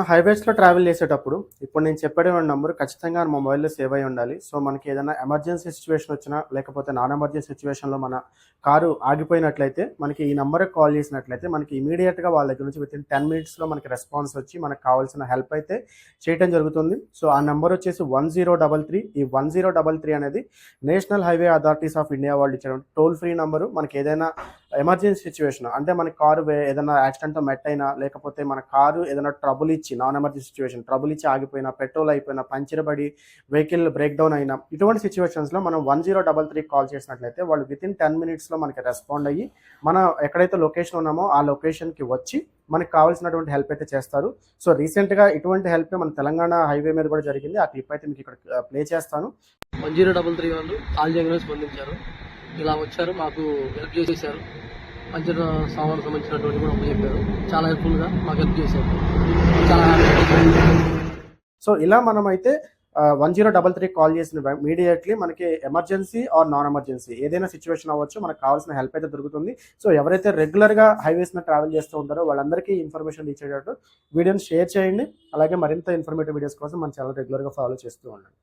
హైవేస్‌లో travel చేసేటప్పుడు ఇప్పుడు నేను చెప్పే నంబర్ ఖచ్చితంగా మన మొబైల్‌లో సేవ్ అయ్యి ఉండాలి. సో, మనకి ఏదైనా ఎమర్జెన్సీ సిట్యుయేషన్ వచ్చినా, లేకపోతే నాన్ ఎమర్జెన్సీ సిట్యుయేషన్‌లో మన కారు ఆగిపోయినట్లయితే, మనకి ఈ నంబర్‌కి కాల్ చేసినట్లయితే, మనకి ఇమ్మీడియేట్‌గా వాళ్ళ దగ్గర నుంచి వితిన్ 10 మినిట్స్‌లో మనకి రెస్పాన్స్ వచ్చి, మనకు కావాల్సిన హెల్ప్ అయితే చేయటం జరుగుతుంది. సో, ఆ నంబర్ వచ్చేసి 1033. ఈ 1033 అనేది national highway authorities of India వాళ్ళు ఇచ్చినటువంటి టోల్ ఫ్రీ నంబరు. మనకి ఏదైనా ఎమర్జెన్సీ సిట్యుయేషన్ అంటే మన కారు ఏదైనా యాక్సిడెంట్‌తో మెట్ అయినా, లేకపోతే మన కారు ఏదైనా ట్రబుల్ ఇచ్చి నాన్ ఎమర్జెన్సీ సిట్యుయేషన్ ట్రబుల్ ఇచ్చి ఆగిపోయినా, పెట్రోల్ అయిపోయినా, పంచర్ పడి వెహికల్ బ్రేక్ డౌన్ అయినా, ఇటువంటి సిట్యుయేషన్స్‌లో మనం 1033 కాల్ చేసినట్లయితే వాళ్ళు వితిన్ 10 మినిట్స్‌లో మనకి రెస్పాండ్ అయ్యి, మనం ఎక్కడైతే లొకేషన్ ఉన్నామో ఆ లొకేషన్‌కి వచ్చి మనకు కావాల్సినటువంటి హెల్ప్ అయితే చేస్తారు. సో, రీసెంట్‌గా ఇటువంటి హెల్ప్ మన తెలంగాణ హైవే మీద కూడా జరిగింది. ఆ క్లిప్ అయితే మీకు ఇక్కడ ప్లే చేస్తాను. 1033 వాళ్ళు కాల్ చేయగానే స్పందించారు. ఇలా వచ్చారు, మాకు హెల్ప్ చేసేసారు. పంచర్ సామాన్లకు సంబంధించినటువంటి కూడా చెప్పారు. చాలా హెల్ప్ఫుల్గా మాకు హెల్ప్ చేశారు. చాలా సో, ఇలా మనమైతే 1033 కాల్ చేసిన ఇమీడియట్లీ మనకి ఎమర్జెన్సీ ఆర్ నాన్ ఎమర్జెన్సీ ఏదైనా సిచ్యువేషన్ అవ్వచ్చు, మనకు కావాల్సిన హెల్ప్ అయితే దొరుకుతుంది. సో, ఎవరైతే రెగ్యులర్‌గా హైవేస్ మీద ట్రావెల్ చేస్తూ ఉంటారో వాళ్ళందరికీ ఇన్ఫర్మేషన్ రీచ్ అయ్యేటట్టు వీడియోని షేర్ చేయండి. అలాగే మరింత ఇన్ఫర్మేటివ్ వీడియోస్ కోసం మన ఛానల్ రెగ్యులర్‌గా ఫాలో చేస్తూ ఉండండి.